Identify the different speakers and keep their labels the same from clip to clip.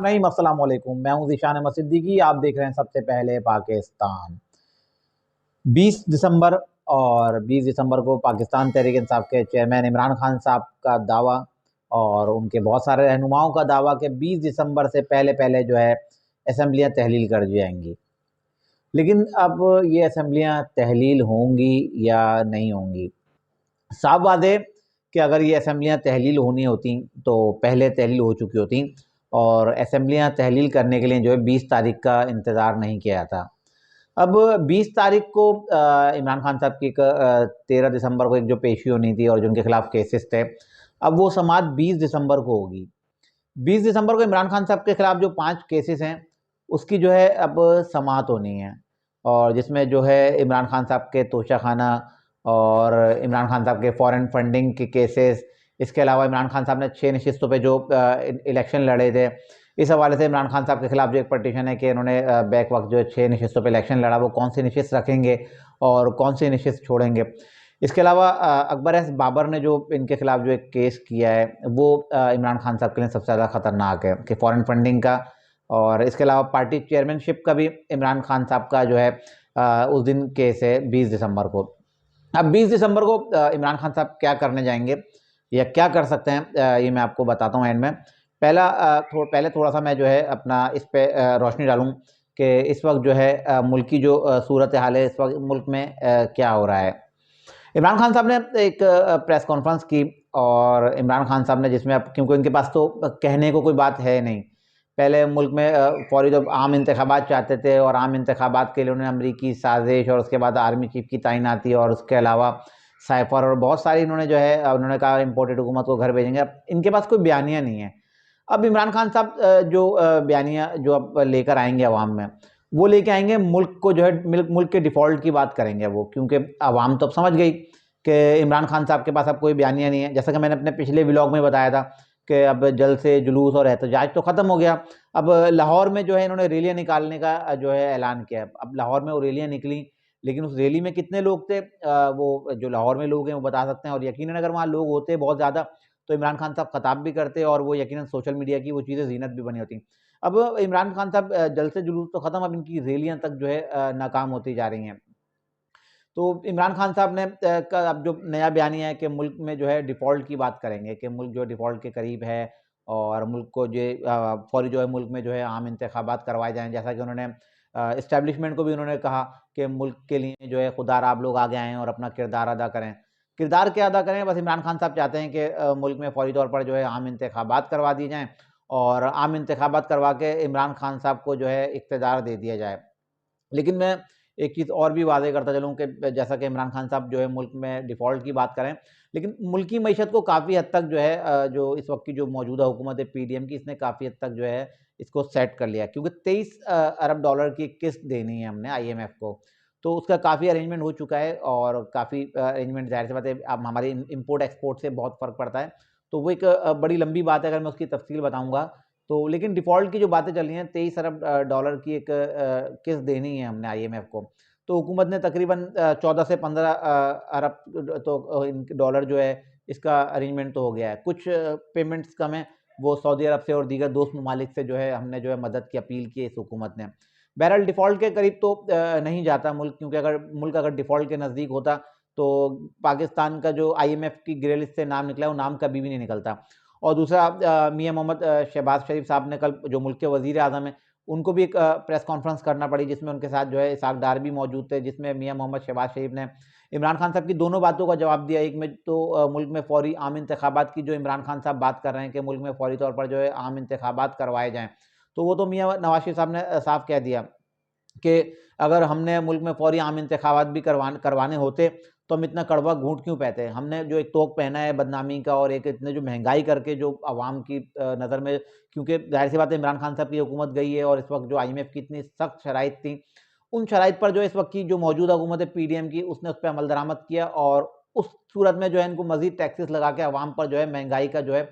Speaker 1: सामीन अस्सलाम वालेकुम, मैं हूं ज़ीशान अहमद सिद्दीकी। आप देख रहे हैं सबसे पहले पाकिस्तान। 20 दिसंबर और 20 दिसंबर को पाकिस्तान तहरीक इंसाफ के चेयरमैन इमरान खान साहब का दावा और उनके बहुत सारे रहनुमाओं का दावा कि 20 दिसंबर से पहले पहले जो है असेंबलियां तहलील कर दी जाएंगी। लेकिन अब ये असेंबलियां तहलील होंगी या नहीं होंगी, साफ बात है कि अगर ये असेंबलियां तहलील होनी होती तो पहले तहलील हो चुकी होती और असेंबलियां तहलील करने के लिए जो है 20 तारीख का इंतज़ार नहीं किया जाता। अब 20 तारीख को इमरान खान साहब की 13 दिसंबर को एक जो पेशी होनी थी और जिनके खिलाफ केसेस थे, अब वो समाअत 20 दिसंबर को होगी। 20 दिसंबर को इमरान खान साहब के खिलाफ जो 5 केसेस हैं उसकी जो है अब समाअत होनी है और जिसमें जो है इमरान खान साहब के तोशाखाना और इमरान खान साहब के फॉरेन फंडिंग के केसेस, इसके अलावा इमरान खान साहब ने 6 नशिस्तों पे जो इलेक्शन लड़े थे, इस हवाले से इमरान खान साहब के खिलाफ जो एक पटिशन है कि इन्होंने बैक वक्त जो 6 नशिस्तों पे इलेक्शन लड़ा, वो कौन सी नशिस्त रखेंगे और कौन सी नशिस्त छोड़ेंगे। इसके अलावा अकबर एस बाबर ने जो इनके खिलाफ जो एक केस किया है वो इमरान खान साहब के लिए सबसे ज़्यादा ख़तरनाक है कि फॉरेन फंडिंग का, और इसके अलावा पार्टी चेयरमैनशिप का भी इमरान खान साहब का जो है उस दिन केस है 20 दिसंबर को। अब 20 दिसंबर को इमरान खान साहब क्या करने जाएंगे या क्या कर सकते हैं, ये मैं आपको बताता हूँ एंड में। पहले थोड़ा सा मैं जो है अपना इस पे रोशनी डालूँ कि इस वक्त जो है मुल्क की जो सूरत हाल है, इस वक्त मुल्क में क्या हो रहा है। इमरान खान साहब ने एक प्रेस कॉन्फ्रेंस की और इमरान खान साहब ने जिसमें अब क्योंकि उनके पास तो कहने को कोई बात है नहीं, पहले मुल्क में फौरी जब आम इंतखाबात चाहते थे और आम इंतखाबात के लिए उन्होंने अमरीकी साजिश और उसके बाद आर्मी चीफ की तैनाती और उसके अलावा साइफर और बहुत सारी इन्होंने जो है उन्होंने कहा इम्पोर्टेड हुकूमत को घर भेजेंगे। अब इनके पास कोई बयानिया नहीं है। अब इमरान खान साहब जो बयानिया जो अब लेकर आएंगे अवाम में, वो लेके आएंगे मुल्क को जो है मुल्क के डिफ़ॉल्ट की बात करेंगे वो, क्योंकि अवाम तो अब समझ गई कि इमरान खान साहब के पास अब कोई बयानिया नहीं है। जैसा कि मैंने अपने पिछले व्लॉग में बताया था कि अब जल्द से जुलूस और एहतजाज तो ख़त्म हो गया। अब लाहौर में जो है इन्होंने रैलियाँ निकालने का जो है ऐलान किया है। अब लाहौर में वो रैलियाँ निकली, लेकिन उस रैली में कितने लोग थे वो जो लाहौर में लोग हैं वो बता सकते हैं, और यकीनन अगर वहाँ लोग होते बहुत ज़्यादा तो इमरान खान साहब खिताब भी करते और वो यकीनन सोशल मीडिया की वो चीज़ें ज़ीनत भी बनी होती। अब इमरान खान साहब जल्द से जुलूस तो ख़त्म, अब इनकी रैलियाँ तक जो है नाकाम होती जा रही हैं। तो इमरान खान साहब ने का अब जो नया बयानिया है कि मुल्क में जो है डिफ़ॉल्ट की बात करेंगे कि मुल्क जो डिफ़ॉल्ट के करीब है और मुल्क को जो फ़ौरी जो है मुल्क में जो है आम इंतखाबात करवाए जाएँ। जैसा कि उन्होंने एस्टेब्लिशमेंट को भी उन्होंने कहा कि मुल्क के लिए जो है खुदार आप लोग आगे आएँ और अपना किरदार अदा करें। किरदार क्या अदा करें? बस इमरान खान साहब चाहते हैं कि मुल्क में फ़ौरी तौर पर जो है आम इंतखाबात करवा दिए जाएँ और आम इंतखाबात करवा के इमरान खान साहब को जो है इक़्तिदार दे दिया जाए। लेकिन मैं एक चीज़ और भी वाज़ेह करता चलूँ कि जैसा कि इमरान खान साहब जो है मुल्क में डिफ़ॉल्ट की बात करें, लेकिन मुल्क की मईशत को काफ़ी हद तक जो है जो इस वक्त की जो मौजूदा हुकूमत है पीडीएम की, इसने काफ़ी हद तक जो है इसको सेट कर लिया है, क्योंकि 23 अरब डॉलर की किस्त देनी है हमने आईएमएफ को। तो उसका काफ़ी अरेंजमेंट हो चुका है और काफ़ी अरेंजमेंट, ज़ाहिर सी बात है अब हमारे इम्पोर्ट एक्सपोर्ट से बहुत फ़र्क पड़ता है। तो वो एक बड़ी लंबी बात है, अगर मैं उसकी तफ़सील बताऊँगा तो। लेकिन डिफ़ॉल्ट की जो बातें चल रही हैं, 23 अरब डॉलर की एक किस्त देनी है हमने आईएमएफ को। तो हुकूमत ने तकरीबन 14 से 15 अरब तो डॉलर जो है इसका अरेंजमेंट तो हो गया है। कुछ पेमेंट्स कम है, वो सऊदी अरब से और दीगर दोस्त ममालिक से जो है हमने जो है मदद की अपील की है इस हुकूमत ने। बहरहाल डिफ़ॉल्ट के करीब तो नहीं जाता मुल्क, क्योंकि अगर मुल्क अगर डिफ़ॉल्ट के नज़दीक होता तो पाकिस्तान का जो आईएमएफ की ग्रे लिस्ट से नाम निकला है वो नाम कभी भी नहीं निकलता। और दूसरा मियां मोहम्मद शहबाज शरीफ साहब ने कल जो मुल्क के वज़ीर आज़म हैं उनको भी एक प्रेस कॉन्फ्रेंस करना पड़ी, जिसमें उनके साथ जो है इसहाक डार भी मौजूद थे, जिसमें मियां मोहम्मद शहबाज शरीफ ने इमरान खान साहब की दोनों बातों का जवाब दिया। एक में तो मुल्क में फ़ौरी आम इंतखाबात की जो इमरान खान साहब बात कर रहे हैं कि मुल्क में फ़ौरी तौर पर जो है आम इंतखाबात करवाए जाएँ, तो वो तो मियां नवाज शरीफ साहब ने साफ कह दिया कि अगर हमने मुल्क में फ़ौरी आम इंतखाबात भी करवाने होते तो हम इतना कड़वा घूँट क्यों पहनते? हमने जो एक तोग पहना है बदनामी का और एक इतने जो महँगाई करके जो अवाम की नज़र में, क्योंकि ज़ाहिर-सी बात है इमरान खान साहब की हुकूमत गई है और इस वक्त जो आईएमएफ की इतनी सख्त शराइत थी, उन शराइत पर जो इस वक्त की जो मौजूदा हुकूमत है पीडीएम की, उसने उस पे अमल दरामद किया और उस सूरत में जो है इनको मज़ीद टैक्सेस लगा के अवाम पर जो है महँगाई का जो है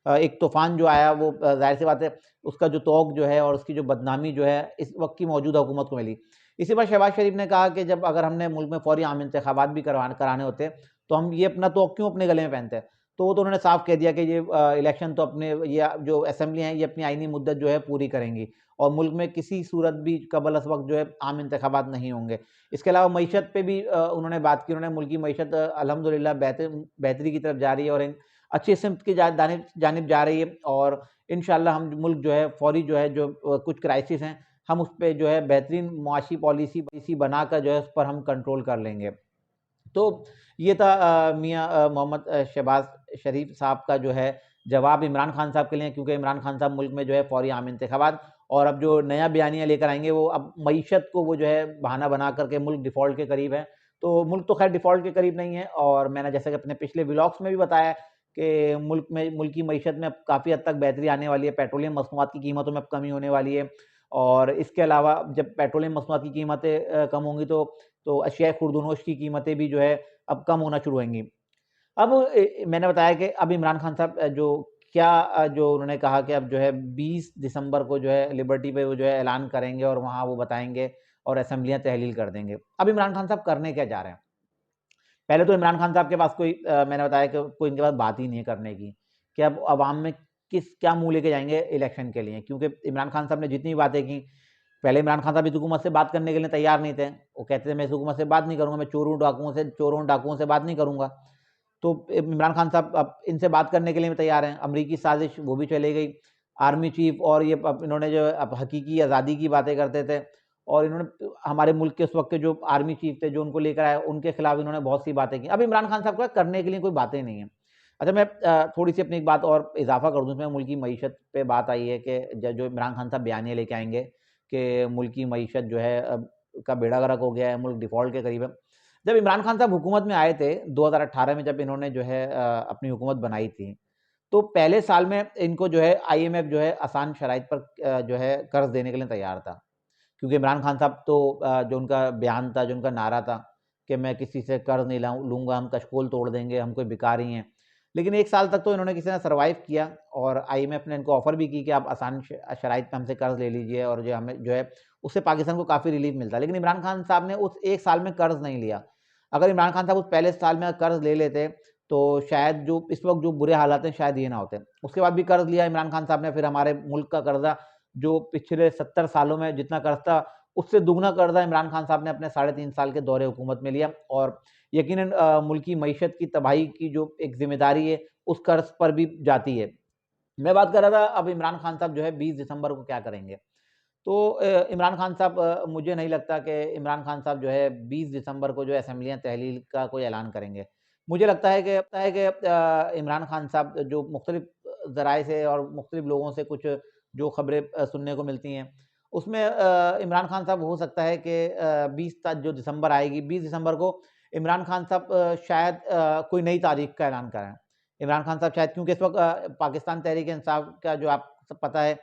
Speaker 1: एक तूफ़ान जो आया, वो ज़ाहिर-सी बात है उसका जो तोग जो है और उसकी जो बदनामी जो है इस वक्त की मौजूदा हुकूमत को मिली। इसी पर शहबाज शरीफ ने कहा कि जब अगर हमने मुल्क में फ़ौरी आम इंतखाबात भी कराने होते तो हम ये अपना तोग क्यों अपने गले में पहनते हैं? तो वो तो उन्होंने साफ कह दिया कि ये इलेक्शन तो अपने ये जो असेंबली हैं ये अपनी आईनी मुद्दत जो है पूरी करेंगी और मुल्क में किसी सूरत भी कबल अस वक्त जो है आम इंतखाबात नहीं होंगे। इसके अलावा मईशत पे भी उन्होंने बात की। उन्होंने मुल्क की मईशत अल्हम्दुलिल्लाह बेहतरी की तरफ जा रही है और एक अच्छी सिमत की जानिब जा रही है और इंशाल्लाह हम मुल्क जो है फौरी जो है जो कुछ क्राइसिस हैं हम उस पर जो है बेहतरीन मुआशी पॉलिसी बनाकर जो है उस पर हम कंट्रोल कर लेंगे। तो ये था मियाँ मोहम्मद शहबाज शरीफ साहब का जो है जवाब इमरान खान साहब के लिए, क्योंकि इमरान खान साहब मुल्क में जो है फौरी आम इंतखाबात और अब जो नया बयानिया लेकर आएंगे वो अब मईशत को वो जो है बहाना बना करके मुल्क डिफ़ॉल्ट के करीब है। तो मुल्क तो खैर डिफ़ॉल्ट के करीब नहीं है और मैंने जैसे कि अपने पिछले व्लॉग्स में भी बताया कि मुल्क की मईशत में अब काफ़ी हद तक बेहतरी आने वाली है। पेट्रोलियम मसनूआत की कीमतों में अब कमी होने वाली है और इसके अलावा जब पेट्रोलियम मसनूआत की कीमतें कम होंगी तो अशियाए खुर्दनोश की कीमतें भी जो है अब कम होना शुरू होंगी। अब मैंने बताया कि अब इमरान खान साहब जो उन्होंने कहा कि अब जो है 20 दिसंबर को जो है लिबर्टी पे वो जो है ऐलान करेंगे और वहाँ वो बताएँगे और असेंबलियाँ तहलील कर देंगे। अब इमरान खान साहब करने क्या जा रहे हैं? पहले तो इमरान खान साहब के पास मैंने बताया कि कोई इनके पास बात ही नहीं है करने की, कि अब अवाम में क्या मुँह लेके जाएँगे इलेक्शन के लिए, क्योंकि इमरान खान साहब ने जितनी बातें की, पहले इमरान खान साहब इस हुकूमत से बात करने के लिए तैयार नहीं थे। वो कहते थे मैं इस हुकूमत से बात नहीं करूँगा, मैं चोरों डाकुओं से बात नहीं करूँगा। तो इमरान खान साहब अब इनसे बात करने के लिए भी तैयार हैं। अमरीकी साजिश वो भी चली गई। आर्मी चीफ और ये अब इन्होंने जो अब हकीकी आज़ादी की बातें करते थे और इन्होंने हमारे मुल्क के उस वक़्त के जो आर्मी चीफ थे, जो उनको लेकर आए, उनके खिलाफ इन्होंने बहुत सी बातें की। अब इमरान खान साहब के पास करने के लिए कोई बातें नहीं हैं। अच्छा, मैं थोड़ी-सी अपनी एक बात और इज़ाफ़ा कर दूँ इसमें। मुल्क की मईशत पे बात आई है कि जो इमरान खान साहब बयानिया लेके आएँगे कि मुल्क की मईशत जो है अब का बेड़ा गर्क हो गया है, मुल्क डिफ़ॉल्ट के करीब है। जब इमरान खान साहब हुकूमत में आए थे 2018 में, जब इन्होंने जो है अपनी हुकूमत बनाई थी, तो पहले साल में इनको जो है आईएमएफ जो है आसान शराइत पर जो है कर्ज देने के लिए तैयार था। क्योंकि इमरान खान साहब तो जो उनका बयान था, जो उनका नारा था कि मैं किसी से कर्ज नहीं लूँगा, हम कशकोल तोड़ देंगे, हम कोई भिखारी हैं। लेकिन 1 साल तक तो इन्होंने किसी ने सर्वाइव किया और आईएमएफ ने इनको ऑफ़र भी की कि आप आसान शराइत पे हमसे कर्ज ले लीजिए और जो हमें जो है उससे पाकिस्तान को काफ़ी रिलीफ़ मिलता है। लेकिन इमरान खान साहब ने उस 1 साल में कर्ज नहीं लिया। अगर इमरान खान साहब उस पहले साल में कर्ज ले लेते तो शायद जो इस वक़्त जो बुरे हालात हैं शायद ये ना होते। उसके बाद भी कर्ज लिया इमरान खान साहब ने, फिर हमारे मुल्क का कर्ज़ा जो पिछले 70 सालों में जितना कर्ज था उससे दुगना कर्जा इमरान खान साहब ने अपने 3.5 साल के दौरे हुकूमत में लिया और यकीनन मुल्क की मईशत की तबाही की जो एक ज़िम्मेदारी है, उस कर्ज पर भी जाती है। मैं बात कर रहा था अब इमरान खान साहब जो है 20 दिसंबर को क्या करेंगे? तो इमरान खान साहब मुझे नहीं लगता कि इमरान खान साहब जो है 20 दिसंबर को जो है असेंबलियाँ तहलील का कोई ऐलान करेंगे। मुझे लगता है कि इमरान खान साहब जो मुख्तलिफ़ ज़राए से और मुख्तलिफ़ लोगों से कुछ जो खबरें सुनने को मिलती हैं, उसमें इमरान खान साहब हो सकता है कि 20 जो दिसंबर आएगी, 20 दिसंबर को इमरान खान साहब शायद कोई नई तारीख का ऐलान करें। इमरान खान साहब शायद, क्योंकि इस वक़्त पाकिस्तान तहरीक-ए-इंसाफ का जो आप सब पता है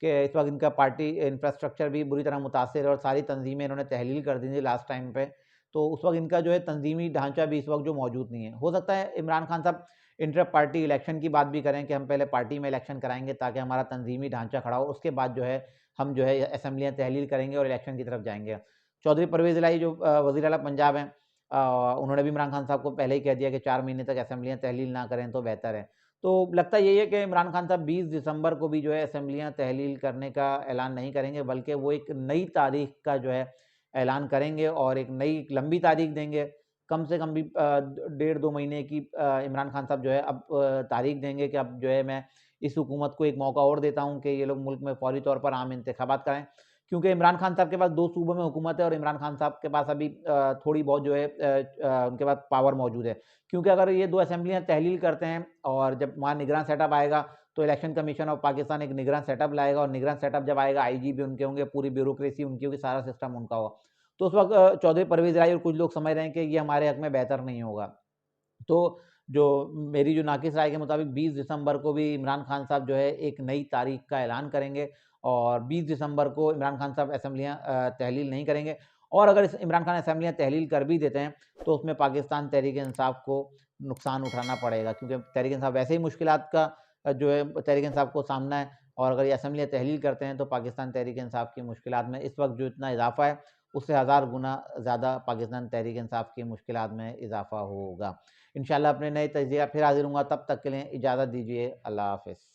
Speaker 1: कि इस वक़्त इनका पार्टी इंफ्रास्ट्रक्चर भी बुरी तरह मुतासिर है और सारी तंज़ीमें इन्होंने तहलील कर दी थी लास्ट टाइम पे। तो उस वक़्त इनका जो है तंज़ीमी ढाँचा भी इस वक़्त जो मौजूद नहीं है। हो सकता है इमरान खान साहब इंटर पार्टी इलेक्शन की बात भी करें कि हम पहले पार्टी में इलेक्शन कराएँगे ताकि हमारा तंज़ीमी ढाँचा खड़ा हो, उसके बाद जो है हम जो है असेंबलियाँ तहलील करेंगे और इलेक्शन की तरफ जाएँगे। चौधरी परवेज़ इलाही जो वज़ीर आला पंजाब हैं, उन्होंने भी इमरान खान साहब को पहले ही कह दिया कि 4 महीने तक असेंबलियाँ तहलील ना करें तो बेहतर है। तो लगता यही है कि इमरान खान साहब 20 दिसंबर को भी जो है असेंबलियाँ तहलील करने का ऐलान नहीं करेंगे, बल्कि वो एक नई तारीख का जो है ऐलान करेंगे और एक नई लंबी तारीख देंगे। कम से कम भी डेढ़ 2 महीने की इमरान खान साहब जो है अब तारीख देंगे कि अब जो है मैं इस हुकूमत को एक मौका और देता हूँ कि ये लोग मुल्क में फौरी तौर पर आम इंतखाबात कराएँ। क्योंकि इमरान खान साहब के पास 2 सूबों में हुकूमत है और इमरान खान साहब के पास अभी थोड़ी बहुत जो है उनके पास पावर मौजूद है। क्योंकि अगर ये 2 असेंबलियाँ तहलील करते हैं और जब वहाँ निगरान सेटअप आएगा, तो इलेक्शन कमीशन ऑफ पाकिस्तान एक निगरान सेटअप लाएगा और निगरान सेटअप जब आएगा, आईजी भी उनके होंगे, पूरी ब्यूरोक्रेसी उनकी होगी, सारा सिस्टम उनका होगा। तो उस वक़्त चौधरी परवेज़ इलाही और कुछ लोग समझ रहे हैं कि ये हमारे हक़ में बेहतर नहीं होगा। तो जो मेरी जो नाक़िस राय के मुताबिक 20 दिसंबर को भी इमरान खान साहब जो है एक नई तारीख का ऐलान करेंगे और 20 दिसंबर को इमरान खान साहब असेंबलियाँ तहलील नहीं करेंगे और अगर इस इमरान खान असेंबलियाँ तहलील कर भी देते हैं, तो उसमें पाकिस्तान तहरीक-ए-इंसाफ को नुकसान उठाना पड़ेगा, क्योंकि तहरीक-ए-इंसाफ वैसे ही मुश्किलात का जो है तहरीक-ए-इंसाफ को सामना है और अगर ये असेंबलियाँ तहलील करते हैं, तो पाकिस्तान तहरीक-ए-इंसाफ की मुश्किलात में इस वक़्त जो इतना इज़ाफ़ा है, उससे हज़ार गुना ज़्यादा पाकिस्तान तहरीक-ए-इंसाफ की मुश्किलात में इज़ाफ़ा होगा। इंशाल्लाह अपने नए तजिया फिर हाजिर हूँगा, तब तक के लिए इजाज़त दीजिए। अल्लाह हाफ़िज़।